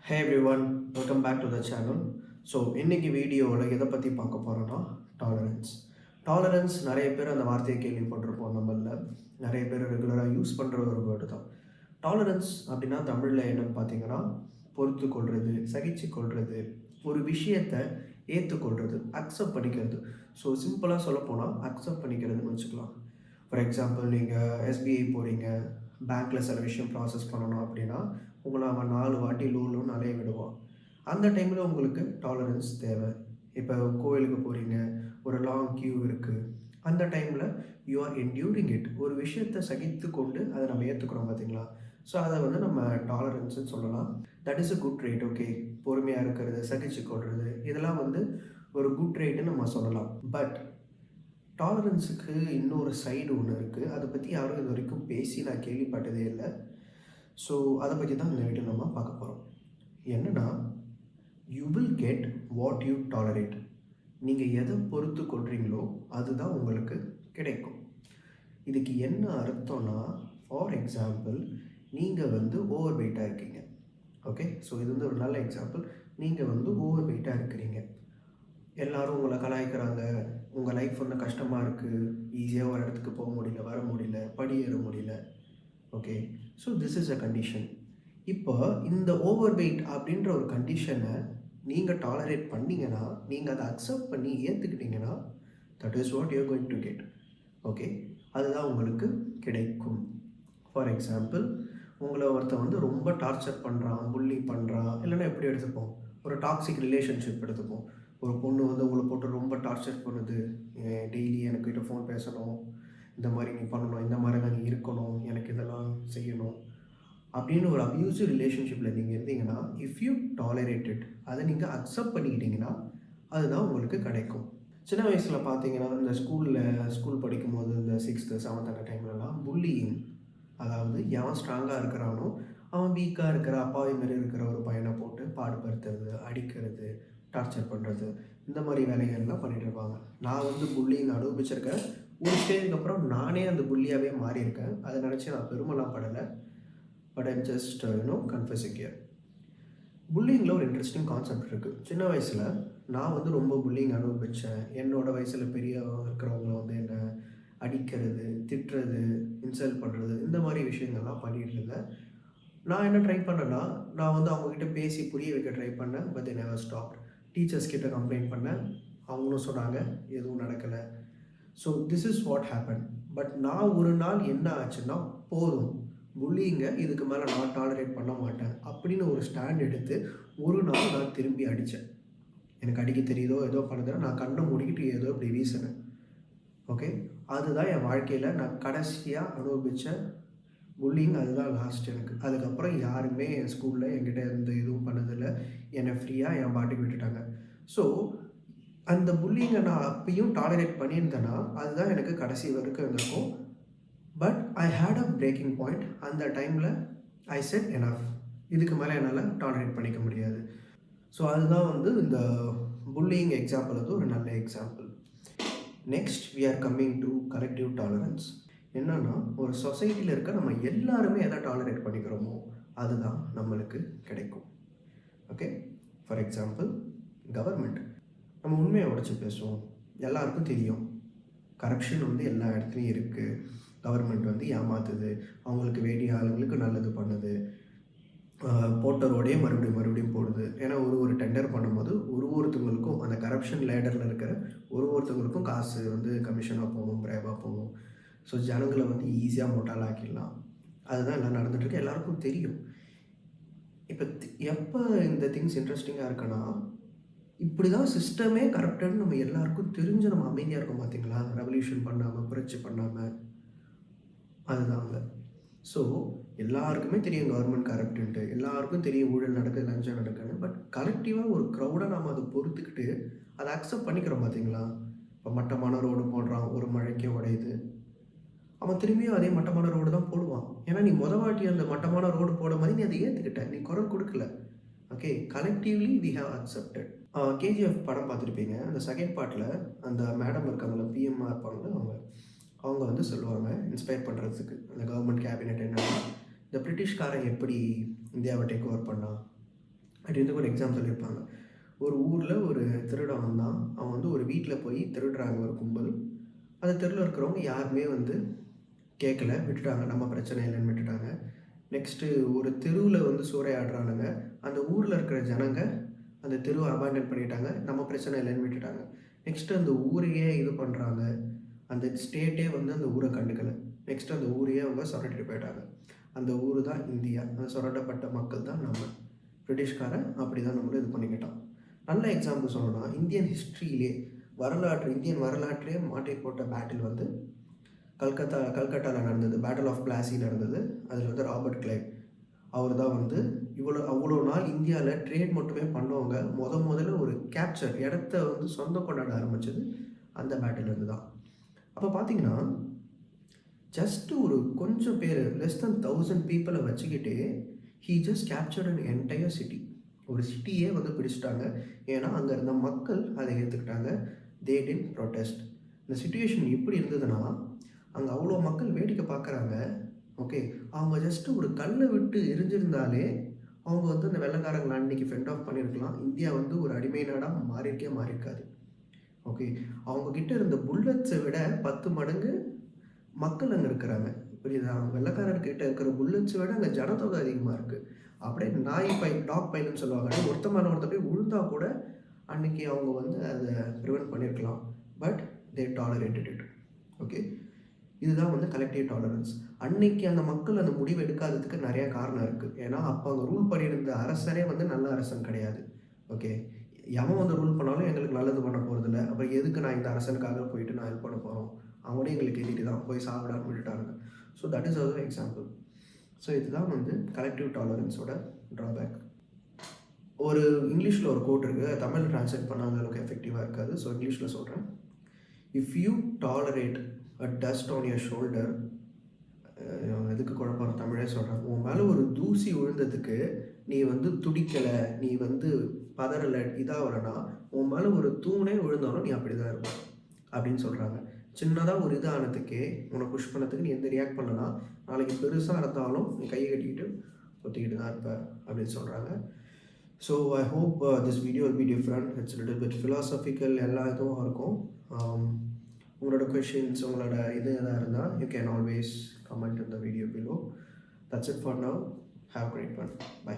Hey everyone, welcome back to the channel. So இன்றைக்கி வீடியோவில் எதை பற்றி பார்க்க போகிறோன்னா டாலரன்ஸ் நிறைய பேர் அந்த வார்த்தையை கேள்விப்பட்டிருப்போம். நம்மளில் நிறைய பேர் ரெகுலராக யூஸ் பண்ணுற ஒரு வேர்டு தான் டாலரன்ஸ். அப்படின்னா தமிழில் என்னென்னு பார்த்தீங்கன்னா பொறுத்து கொள்வது, சகிச்சு கொள்வது, ஒரு விஷயத்தை ஏற்றுக்கொள்வது, அக்செப்ட் பண்ணிக்கிறது. ஸோ சிம்பிளாக சொல்லப்போனால் அக்செப்ட் பண்ணிக்கிறதுன்னு வச்சுக்கலாம். ஃபார் எக்ஸாம்பிள், நீங்கள் எஸ்பிஐ போகிறீங்க, பேங்க்கில் சில விஷயம் ப்ராசஸ் பண்ணணும் அப்படின்னா உங்களை அவன் 4 வாட்டி லோன்னு அலைய விடுவான். அந்த டைமில் உங்களுக்கு டாலரன்ஸ் தேவை. இப்போ கோவிலுக்கு போகிறீங்க, ஒரு லாங் க்யூ இருக்குது, அந்த டைமில் யூ ஆர் என்டியூரிங் இட். ஒரு விஷயத்தை சகித்து கொண்டு அதை நம்ம ஏற்றுக்கிறோம் பார்த்தீங்களா? ஸோ அதை நம்ம டாலரன்ஸ்ன்னு சொல்லலாம். That is a good trade. Okay, பொறுமையாக இருக்கிறது, சகிச்சு கொள்வது, இதெல்லாம் ஒரு குட் ட்ரேட்டுன்னு நம்ம சொல்லலாம். பட் டாலரன்ஸுக்கு இன்னொரு சைடு ஒன்று இருக்குது. அதை பற்றி யாரும் இது வரைக்கும் பேசி நான் கேள்விப்பட்டதே இல்லை. ஸோ அதை பற்றி தான் இந்த வீடியோ நம்ம பார்க்க போகிறோம். என்னென்னா, you will get what you tolerate. நீங்கள் எதை பொறுத்து கொள்கிறீங்களோ அதுதான் உங்களுக்கு கிடைக்கும். இதுக்கு என்ன அர்த்தம்னா, ஃபார் எக்ஸாம்பிள், நீங்கள் ஓவர் வெயிட்டாக இருக்கீங்க. ஓகே, ஸோ இது ஒரு நல்ல எக்ஸாம்பிள். நீங்கள் ஓவர் வெயிட்டாக இருக்கிறீங்க, எல்லோரும் உங்களை கலாய்க்கிறாங்க, உங்கள் லைஃப் கஷ்டமாக இருக்குது, ஈஸியாக ஒரு இடத்துக்கு போக முடியல, வர முடியல, படி ஏற முடியல. Okay, so this is a condition. இப்போ இந்த ஓவர் வெயிட் அப்படின்ற ஒரு கண்டிஷனை நீங்கள் டாலரேட் பண்ணிங்கன்னா, நீங்கள் அதை அக்செப்ட் பண்ணி ஏற்றுக்கிட்டீங்கன்னா, that is what you're going to get. Okay, அதுதான் உங்களுக்கு கிடைக்கும். ஃபார் எக்ஸாம்பிள், உங்களை ஒருத்தன் ரொம்ப டார்ச்சர் பண்ணுறான், புல்லி பண்ணுறான், இல்லைன்னா எப்படி எடுத்துப்போம், ஒரு டாக்ஸிக் ரிலேஷன்ஷிப் எடுத்துப்போம். ஒரு பொண்ணு உங்களை போட்டு ரொம்ப டார்ச்சர் பண்ணுது, டெய்லி எனக்கிட்ட ஃபோன் பேசணும், இந்த மாதிரி நீ பண்ணணும், இந்த மாதிரி தான் நீ இருக்கணும், எனக்கு இதெல்லாம் செய்யணும் அப்படின்னு ஒரு அப்யூசிவ் ரிலேஷன்ஷிப்பில் நீங்கள் இருந்தீங்கன்னா, இஃப் யூ டாலரேட்டட், அதை நீங்கள் அக்செப்ட் பண்ணிக்கிட்டீங்கன்னா அதுதான் உங்களுக்கு கிடைக்கும். சின்ன வயசில் பார்த்தீங்கன்னா, இந்த ஸ்கூல் படிக்கும்போது இந்த 6th 7th அந்த டைம்லலாம் புல்லிங், அதாவது எவன் ஸ்ட்ராங்காக இருக்கிறானோ அவன் வீக்காக இருக்கிற அப்பாவி மாரி இருக்கிற ஒரு பையனை போட்டு பாடுபடுத்துறது, அடிக்கிறது, டார்ச்சர் பண்ணுறது, இந்த மாதிரி வேலைகள்லாம் பண்ணிகிட்டு இருப்பாங்க. நான் புல்லிங் அனுபவிச்சிருக்கேன். ஒரு ஸ்டேஜுக்கு அப்புறம் நானே அந்த புல்லியாகவே மாறியிருக்கேன். அதை நினச்சி நான் பெருமைலாம் படலை. But I'm just confessing here. புல்லிங்கில் ஒரு இன்ட்ரெஸ்டிங் கான்செப்ட் இருக்குது. சின்ன வயசில் நான் ரொம்ப புல்லிங் அனுபவித்தேன். என்னோடய வயசில் பெரிய இருக்கிறவங்க என்னை அடிக்கிறது, திட்டுறது, இன்சல்ட் பண்ணுறது, இந்த மாதிரி விஷயங்கள்லாம் பண்ணிகிட்டு இருந்தேன். நான் என்ன ட்ரை பண்ணேன்னா, நான் அவங்கக்கிட்ட பேசி புரிய வைக்க ட்ரை பண்ணேன். But they never stopped. Teachers கிட்ட கம்ப்ளைண்ட் பண்ணேன், அவங்களும் சொன்னாங்க எதுவும் நடக்கலை. So this is what happen. But நான் ஒரு நாள் என்ன ஆச்சுன்னா, போதும் புல்லிங்க, இதுக்கு மேலே நான் டாலரேட் பண்ண மாட்டேன் அப்படின்னு ஒரு ஸ்டாண்ட் எடுத்து ஒரு நாள் நான் திரும்பி அடித்தேன். எனக்கு அடிக்க தெரியுதோ ஏதோ பண்ணுறதுனா நான் கண்ணை மூடிக்கிட்டு ஏதோ இப்படி வீசினேன். ஓகே, அதுதான் என் வாழ்க்கையில் நான் கடைசியாக அனுபவித்த புல்லிங். அதுதான் லாஸ்ட் எனக்கு. அதுக்கப்புறம் யாருமே என் ஸ்கூலில் என்கிட்ட எந்த இதுவும் பண்ணதில்லை. என்னை ஃப்ரீயாக என் பாட்டுக்கு விட்டுட்டாங்க. ஸோ அந்த புல்லிங்கை நான் அப்பயும் டாலரேட் பண்ணியிருந்தேன்னா அதுதான் எனக்கு கடைசி வரைக்கும் இருந்திருக்கும். But I had a breaking point. அந்த டைமில் ஐ செட் எனஃப், இதுக்கு மேலே என்னால் டாலரேட் பண்ணிக்க முடியாது. ஸோ அதுதான் இந்த புல்லிங் எக்ஸாம்பிள் ஒரு நல்ல example. Next we are coming to collective tolerance. என்னென்னா, ஒரு சொசைட்டியில் இருக்க நம்ம எல்லாருமே எதை டாலரேட் பண்ணிக்கிறோமோ அதுதான் நம்மளுக்கு கிடைக்கும். Okay, for example, government. நம்ம உண்மையை உடைச்சி பேசுவோம். எல்லாருக்கும் தெரியும் கரப்ஷன் எல்லா இடத்துலையும் இருக்குது. கவர்மெண்ட் ஏமாத்துது, அவங்களுக்கு வேண்டிய ஆளுங்களுக்கு நல்லது பண்ணுது, போட்டரோடையே மறுபடியும் போடுது. ஏன்னா ஒரு டெண்டர் பண்ணும்போது ஒருத்தவங்களுக்கும் அந்த கரப்ஷன் லேடரில் இருக்கிற ஒருத்தவங்களுக்கும் காசு கமிஷனாக போகும், பிரேவாக போகும். ஸோ ஜனங்களை ஈஸியாக முட்டாளாக்கிடலாம். அதுதான் எல்லாம் நடந்துகிட்ருக்கு, எல்லாருக்கும் தெரியும். இப்போ எப்போ இந்த திங்ஸ் இன்ட்ரெஸ்டிங்காக இருக்குன்னா, இப்படி தான் சிஸ்டமே கரப்டட்னு நம்ம எல்லாருக்கும் தெரிஞ்சு நம்ம அமைதியாக இருக்கோம் பார்த்தீங்களா? ரெவல்யூஷன் பண்ணாமல், புரட்சி பண்ணாமல், அதுதாங்க. ஸோ எல்லாருக்குமே தெரியும் கவர்மெண்ட் கரப்டுன்ட்டு, எல்லாருக்கும் தெரியும் ஊழல் நடக்குது, லஞ்சம் நடக்குது. பட் கலெக்டிவாக ஒரு க்ரௌடாக நம்ம அதை பொறுத்துக்கிட்டு அதை அக்செப்ட் பண்ணிக்கிறோம் பார்த்தீங்களா? இப்போ மட்டமான ரோடு போடுறான், ஒரு மழைக்கே உடையுது, அவன் திரும்பியும் அதே மட்டமான ரோடு தான் போடுவான். ஏன்னா நீ வாட்டி அந்த மட்டமான ரோடு போட மாதிரி நீ அதை ஏற்றுக்கிட்ட, நீ குரல் கொடுக்கல. Okay, collectively we have accepted. KGF படம் பார்த்துருப்பீங்க. அந்த செகண்ட் பார்ட்டில் அந்த மேடம் இருக்காங்கள, பிஎம்மாக இருப்பாங்களே, அவங்க சொல்லுவாங்க இன்ஸ்பயர் பண்ணுறதுக்கு அந்த கவர்மெண்ட் கேபினெட் என்னன்னா, இந்த பிரிட்டிஷ்காரன் எப்படி இந்தியாவை டேக் ஓவர் பண்ணான், அப்படின்றதுக்கு ஒரு எக்ஸாம் சொல்லியிருப்பாங்க. ஒரு ஊரில் ஒரு திருடன் வந்தான். அவன் வந்து ஒரு வீட்டில் போய் திருடுறாங்க ஒரு கும்பல். அந்த தெருவில் இருக்கிறவங்க யாருமே வந்து கேட்கல, விட்டுட்டாங்க. நம்ம பிரச்சனை இல்லைன்னு விட்டுட்டாங்க. நெக்ஸ்ட்டு ஒரு தெருவில் வந்து சூறையாடுறானுங்க. அந்த ஊரில் இருக்கிற ஜனங்க அந்த தெருவை அபாண்டன் பண்ணிட்டாங்க. நம்ம பிரச்சனை இல்லைன்னு விட்டுட்டாங்க. நெக்ஸ்ட்டு அந்த ஊரையே இது பண்ணுறாங்க. அந்த ஸ்டேட்டே வந்து அந்த ஊரை கண்டுக்கல. நெக்ஸ்ட்டு அந்த ஊரையே அவங்க சுரண்டிட்டு போயிட்டாங்க. அந்த ஊர் தான் இந்தியா. அந்த சுரண்டப்பட்ட மக்கள் தான் நம்ம. பிரிட்டிஷ்காரன் அப்படி தான் நம்மளை இது பண்ணிக்கிட்டான். நல்ல எக்ஸாம்பிள் சொல்லணும்னா, இந்தியன் ஹிஸ்ட்ரியிலே இந்தியன் வரலாற்றிலே மாட்டி போட்ட பேட்டில் வந்து கல்கட்டாவில் நடந்தது. பேட்டில் ஆஃப் பிளாசி நடந்தது. அதில் வந்து ராபர்ட் கிளைவ் அவர் தான் வந்து அவ்வளோ நாள் இந்தியாவில் ட்ரேட் மட்டுமே பண்ணவங்க முதல்ல ஒரு கேப்சர் இடத்த வந்து சொந்தம் கொண்டாட ஆரம்பித்தது அந்த பேட்டிலேருந்து தான். அப்போ பார்த்தீங்கன்னா ஜஸ்ட்டு ஒரு கொஞ்சம் பேர் லெஸ் தென் 1000 பீப்புளை வச்சுக்கிட்டே he just captured an entire city. ஒரு சிட்டியே வந்து பிடிச்சிட்டாங்க. ஏன்னா அங்கே இருந்த மக்கள் அதை ஏற்றுக்கிட்டாங்க. They did protest. இந்த சிச்சுவேஷன் எப்படி இருந்ததுன்னா, அங்கே அவ்வளோ மக்கள் வேடிக்கை பார்க்குறாங்க. ஓகே, அவங்க ஜஸ்ட்டு ஒரு கல்லை விட்டு எரிஞ்சிருந்தாலே அவங்க வந்து அந்த வெள்ளைக்காரங்களை அன்றைக்கி ஃபெண்ட் ஆஃப் பண்ணியிருக்கலாம். இந்தியா வந்து ஒரு அடிமை நாடாக மாறியிருக்காது. ஓகே, அவங்கக்கிட்ட இருந்த புல்லட்ஸை விட 10 மடங்கு மக்கள் அங்கே இருக்கிறாங்க. புரியுதா? வெள்ளைக்காரர்கிட்ட இருக்கிற புல்லட்ஸை விட அங்கே ஜனத்தொகை அதிகமாக இருக்குது. அப்படியே டாக் பைலுன்னு சொல்லுவாங்க. ஒருத்த மேலே ஒருத்த போய் விழுந்தா கூட அன்றைக்கி அவங்க வந்து அதை ப்ரிவென்ட் பண்ணியிருக்கலாம். But they tolerated it. Okay, இதுதான் வந்து கலெக்டிவ் டாலரன்ஸ். அன்னைக்கு அந்த மக்கள் அந்த முடிவு எடுக்காததுக்கு நிறையா காரணம் இருக்குது. ஏன்னா அப்போ அங்கே ரூல் பண்ணியிருந்த அரசரே வந்து நல்ல அரசன் கிடையாது. ஓகே, எவன் வந்து ரூல் பண்ணாலும் எங்களுக்கு நல்லது பண்ண போகிறதில்ல. அப்புறம் எதுக்கு நான் இந்த அரசனுக்காக போயிட்டு நான் ஹெல்ப் பண்ண போகிறோம்? அவங்களே எங்களுக்கு எதிரி தான், போய் சாப்பிடான்னு விட்டுட்டாங்க. So that is also example. So இதுதான் வந்து கலெக்டிவ் டாலரன்ஸோட ட்ராபேக். ஒரு இங்கிலீஷில் ஒரு கோட் இருக்குது. தமிழ் ட்ரான்ஸ்லேட் பண்ணாத அளவுக்கு எஃபெக்டிவாக இருக்காது. ஸோ இங்கிலீஷில் சொல்கிறேன். If you tolerate a dust on your shoulder, எதுக்கு குழப்பம், தமிழே சொல்கிறேன். உன் மேலே ஒரு தூசி விழுந்ததுக்கு நீ வந்து துடிக்கலை, நீ வந்து பதறலை, இதாகலைன்னா உன் மேலே ஒரு தூணே விழுந்தாலும் நீ அப்படி தான் இருப்ப அப்படின்னு சொல்கிறாங்க. சின்னதாக ஒரு இது ஆனதுக்கே உன்னை புஷ் பண்ணதுக்கு நீ எந்த ரியாக்ட் பண்ணனா, நாளைக்கு பெருசாக இருந்தாலும் நீ கையை கட்டிக்கிட்டு ஒத்திக்கிட்டு தான் இருப்ப அப்படின்னு சொல்கிறாங்க. So I hope this video will be different. It's little bit philosophical, எல்லா இதுவும் இருக்கும். உங்களோட கொஷின்ஸ், உங்களோட இது எதாக இருந்தால் you can always comment in the video below. That's it for now. Have great one. By.